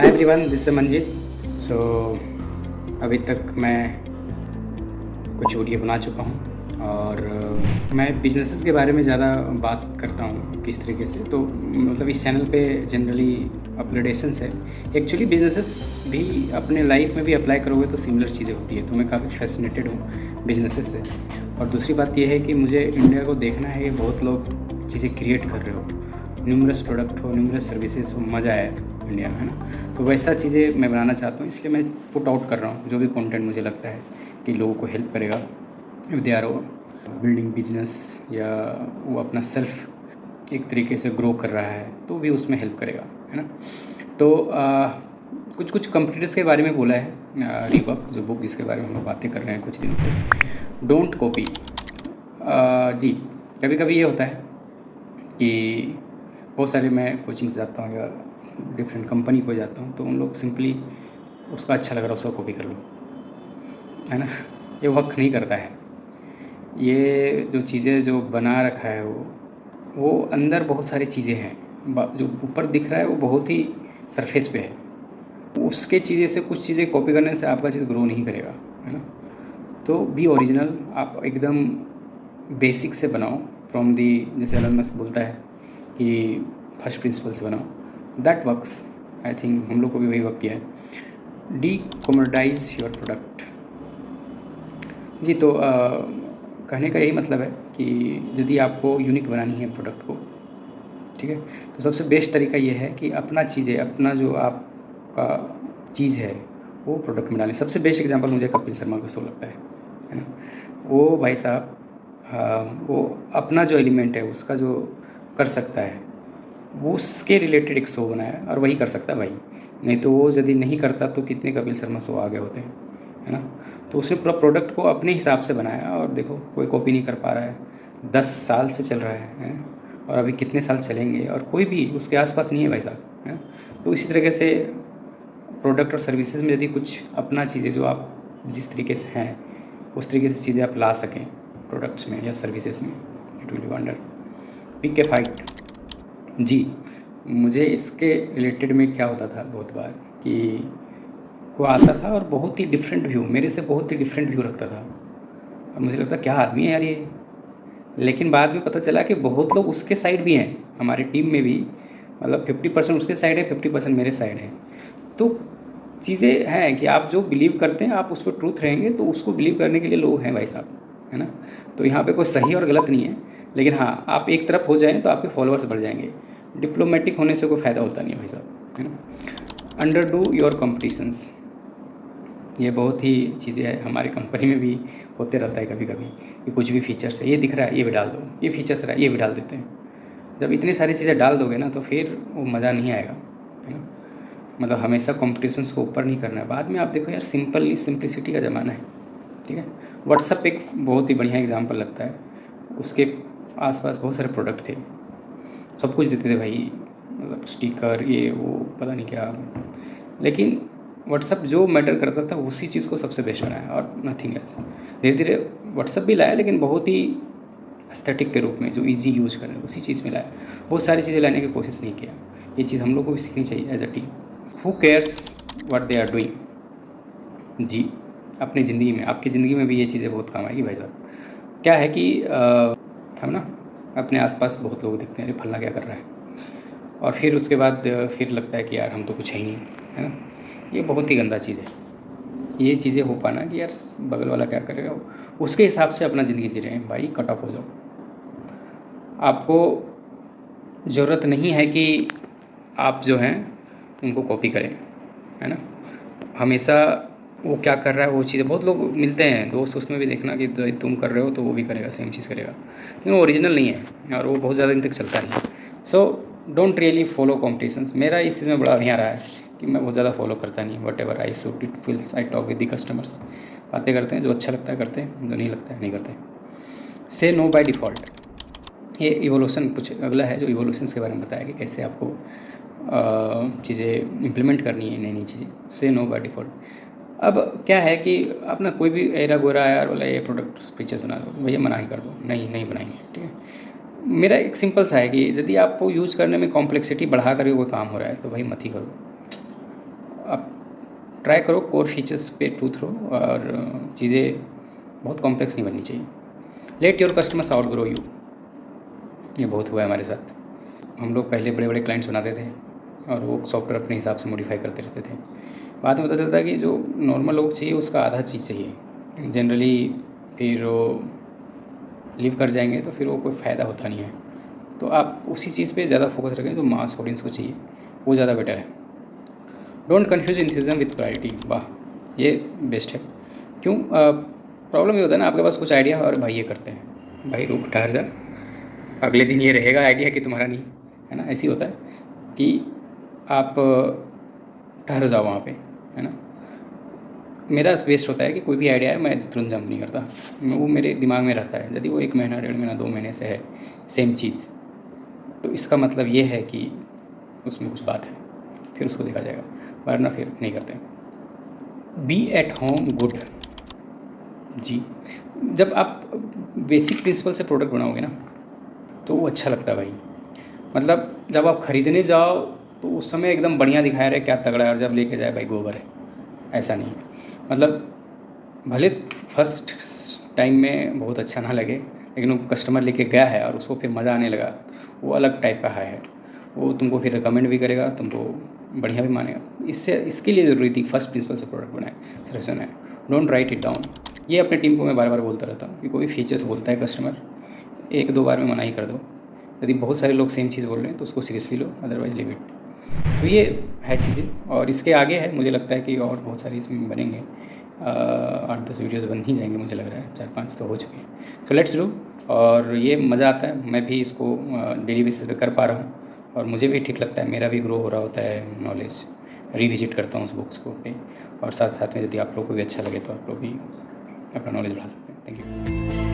Hi everyone, this is Manjit. So अभी तक मैं कुछ वीडियो बना चुका हूँ और मैं बिजनेसेस के बारे में ज़्यादा बात करता हूँ किस तरीके से। तो मतलब इस चैनल पे जनरली अपग्रेडेशंस है। एक्चुअली बिजनेसेस भी अपने लाइफ में भी अप्लाई करोगे तो सिमिलर चीज़ें होती है। तो मैं काफ़ी फैसिनेटेड हूँ बिजनेसेस से। और दूसरी बात यह है कि मुझे इंडिया को देखना है कि बहुत लोग चीज़ें क्रिएट कर रहे हो, न्यूमरस प्रोडक्ट हो, न्यूमरस सर्विसेज हो, मज़ा आए इंडिया में, है ना। तो वैसा चीज़ें मैं बनाना चाहता हूँ, इसलिए मैं पुट आउट कर रहा हूँ जो भी कंटेंट मुझे लगता है कि लोगों को हेल्प करेगा। If they are building business या वो अपना सेल्फ एक तरीके से ग्रो कर रहा है तो भी उसमें हेल्प करेगा, है ना। तो कुछ कुछ कंपटीटर्स के बारे में बोला है रीबॉक, जो बुक जिसके बारे में हम बातें कर रहे हैं कुछ दिनों से, डोंट कॉपी। जी, कभी कभी ये होता है कि बहुत सारे मैं कोचिंग्स जाता हूँ या डिफरेंट कंपनी को जाता हूँ तो उन लोग सिंपली उसका अच्छा लग रहा है उसको कॉपी कर लो, है ना। ये वर्क नहीं करता है। ये जो चीज़ें जो बना रखा है वो अंदर बहुत सारी चीज़ें हैं। जो ऊपर दिख रहा है वो बहुत ही सरफेस पे है। उसके चीज़ें से कुछ चीज़ें कॉपी करने से आपका चीज़ ग्रो नहीं करेगा, है ना। तो बी ओरिजिनल, आप एकदम बेसिक से बनाओ, फ्रॉम दी, जैसे एलन मस्क बोलता है कि फर्स्ट प्रिंसिपल से बनाओ। That works. आई थिंक हम लोग को भी वही वर्क किया है। Decommoditise your product. जी, तो कहने का यही मतलब है कि यदि आपको यूनिक बनानी है प्रोडक्ट को, ठीक है, तो सबसे बेस्ट तरीका ये है कि अपना चीज़ें, अपना जो आपका चीज़ है वो प्रोडक्ट में डालें। सबसे बेस्ट एग्जांपल मुझे कपिल शर्मा का शो लगता है ना। वो भाई साहब वो अपना जो एलिमेंट है उसका जो कर सकता है वो उसके रिलेटेड एक शो बनाया और वही कर सकता है भाई। नहीं तो वो यदि नहीं करता तो कितने कपिल शर्मा शो आ गए होते हैं, है ना। तो उसने पूरा प्रोडक्ट को अपने हिसाब से बनाया और देखो कोई कॉपी नहीं कर पा रहा है। 10 साल से चल रहा है और अभी कितने साल चलेंगे और कोई भी उसके आसपास नहीं है भाई साहब, है। तो इसी तरीके से प्रोडक्ट और सर्विसेज में यदि कुछ अपना चीज़ें जो आप जिस तरीके से हैं उस तरीके से चीज़ें आप ला सकें प्रोडक्ट्स में या सर्विसेज में, it will be wonder. Pick a fight. जी, मुझे इसके रिलेटेड में क्या होता था बहुत बार कि वो आता था और बहुत ही डिफरेंट व्यू, मेरे से बहुत ही डिफरेंट व्यू रखता था और मुझे लगता क्या आदमी है यार ये। लेकिन बाद में पता चला कि बहुत लोग उसके साइड भी हैं, हमारी टीम में भी, मतलब 50% उसके साइड है, 50% मेरे साइड है। तो चीज़ें हैं कि आप जो बिलीव करते हैं आप उस पर ट्रूथ रहेंगे तो उसको बिलीव करने के लिए लोग हैं भाई साहब, है ना। तो यहाँ पे कोई सही और गलत नहीं है, लेकिन हाँ, आप एक तरफ हो जाएं तो आपके फॉलोअर्स बढ़ जाएंगे। डिप्लोमेटिक होने से कोई फ़ायदा होता नहीं है भाई साहब, है ना। Under do your competitions. ये बहुत ही चीज़ें है, हमारी कंपनी में भी होते रहता है कभी कभी कि कुछ भी फीचर्स है, ये दिख रहा है ये भी डाल दो, ये फीचर्स रहा है ये भी डाल देते हैं। जब इतनी सारी चीज़ें डाल दोगे ना तो फिर वो मज़ा नहीं आएगा, है ना। मतलब हमेशा कॉम्पिटिशन्स को ऊपर नहीं करना है। बाद में आप देखो यार, सिंप्लिसिटी का ज़माना है, ठीक है। व्हाट्सअप एक बहुत ही बढ़िया एग्जांपल लगता है। उसके आसपास बहुत सारे प्रोडक्ट थे, सब कुछ देते थे भाई, मतलब स्टिकर ये वो पता नहीं क्या, लेकिन व्हाट्सअप जो मैटर करता था उसी चीज़ को सबसे बेस्ट बनाया और नथिंग एल्स। धीरे धीरे व्हाट्सअप भी लाया लेकिन बहुत ही एस्थेटिक के रूप में, जो इजी यूज करें उसी चीज़ में लाया। बहुत सारी चीज़ें लाने की कोशिश नहीं किया। ये चीज़ हम लोग को भी सीखनी चाहिए as a team. Who cares what they are doing. जी, अपनी ज़िंदगी में, आपकी ज़िंदगी में भी ये चीज़ें बहुत काम आएगी भाई साहब। क्या है कि हम ना अपने आसपास बहुत लोग दिखते हैं, अरे फलना क्या कर रहा है, और फिर उसके बाद फिर लगता है कि यार हम तो कुछ है ही नहीं, है ना। ये बहुत ही गंदा चीज़ है। ये चीज़ें हो पाना कि यार बगल वाला क्या करेगा उसके हिसाब से अपना ज़िंदगी जी रहे हैं भाई, कट ऑफ हो जाओ। आपको ज़रूरत नहीं है कि आप जो हैं उनको कॉपी करें, है ना। हमेशा वो क्या कर रहा है वो चीज़ें, बहुत लोग मिलते हैं दोस्त, उसमें भी देखना कि जो तुम कर रहे हो तो वो भी करेगा, सेम चीज़ करेगा, लेकिन वो ओरिजिनल नहीं है और वो बहुत ज़्यादा दिन तक चलता नहीं है। So don't really follow competitions. मेरा इस चीज़ में बड़ा बढ़िया रहा है कि मैं बहुत ज़्यादा फॉलो करता नहीं। What ever I suit it feels I talk with the customers. बातें करते हैं, जो अच्छा लगता है करते हैं, जो नहीं लगता है नहीं करते। से नो बाय डिफ़ॉल्ट। ये इवोल्यूशन कुछ अगला है जो इवोल्यूशंस के बारे में बताया कि कैसे आपको चीज़ें इम्प्लीमेंट करनी है, नई नई चीज़ें। से नो बाय डिफ़ॉल्ट। अब क्या है कि आप ना कोई भी एरा गोरा यार बोला ये प्रोडक्ट फीचर्स बना दो, भैया मना ही कर दो, नहीं नहीं बनाएंगे, ठीक है। मेरा एक सिंपल सा है कि यदि आपको यूज़ करने में कॉम्प्लेक्सिटी बढ़ा करके कोई काम हो रहा है तो भाई मत ही करो। आप ट्राई करो कोर फीचर्स पे ट्रूथ रहो और चीज़ें बहुत कॉम्प्लेक्स नहीं बननी चाहिए। Let your customers out grow you, ये बहुत हुआ है हमारे साथ। हम लोग पहले बड़े बड़े क्लाइंट्स बनाते थे और वो सॉफ्टवेयर अपने हिसाब से मॉडिफाई करते रहते थे। बाद में पता चलता है कि जो नॉर्मल लोग चाहिए उसका आधा चीज़ चाहिए जनरली, फिर वो लीव कर जाएंगे तो फिर वो कोई फ़ायदा होता नहीं है। तो आप उसी चीज़ पे ज़्यादा फोकस रखें जो मास ऑडियंस को चाहिए, वो ज़्यादा बेटर है। Don't confuse enthusiasm with priority, वाह ये बेस्ट है। क्यों? प्रॉब्लम ये होता है ना, आपके पास कुछ आइडिया और भाई ये करते हैं, भाई रुक ठहर जा, अगले दिन ये रहेगा आइडिया कि तुम्हारा नहीं है ना। ऐसे ही होता है कि आप ठहर जाओ वहाँ पे, है ना। मेरा वेस्ट होता है कि कोई भी आइडिया है मैं तुरंत जंप नहीं करता, वो मेरे दिमाग में रहता है। यदि वो 1 महीना 1.5 महीना 2 महीने से है सेम चीज़, तो इसका मतलब ये है कि उसमें कुछ बात है, फिर उसको देखा जाएगा, वरना फिर नहीं करते। बी एट होम गुड जी। जब आप बेसिक प्रिंसिपल से प्रोडक्ट बनाओगे ना तो वो अच्छा लगता है भाई। मतलब जब आप ख़रीदने जाओ तो उस समय एकदम बढ़िया दिखाया रहे क्या तगड़ा है, और जब लेके जाए भाई गोबर है, ऐसा नहीं। मतलब भले फर्स्ट टाइम में बहुत अच्छा ना लगे, लेकिन वो कस्टमर लेके गया है और उसको फिर मज़ा आने लगा, वो अलग टाइप का है। वो तुमको फिर रिकमेंड भी करेगा, तुमको बढ़िया भी मानेगा। इसके लिए ज़रूरी थी फर्स्ट प्रिंसिपल से प्रोडक्ट बनाए, सजेशन है। Don't write it down. ये अपने टीम को मैं बार बार बोलता रहता हूँ कि कोई फीचर्स बोलता है कस्टमर, 1-2 बार में मना ही कर दो। यदि बहुत सारे लोग सेम चीज़ बोल रहे हैं तो उसको seriously low, otherwise leave it. तो ये है चीज़ें, और इसके आगे है, मुझे लगता है कि और बहुत सारी इसमें बनेंगे। 8-10 वीडियोज़ बन ही जाएंगे, मुझे लग रहा है 4-5 तो हो चुके हैं। So let's do. और ये मज़ा आता है, मैं भी इसको डेली बेसिस पे कर पा रहा हूँ और मुझे भी ठीक लगता है, मेरा भी ग्रो हो रहा होता है नॉलेज। रिविजिट करता हूँ उस बुक्स को पे, और साथ साथ में यदि आप लोग को भी अच्छा लगे तो आप लोग भी अपना नॉलेज बढ़ा सकते हैं। Thank you.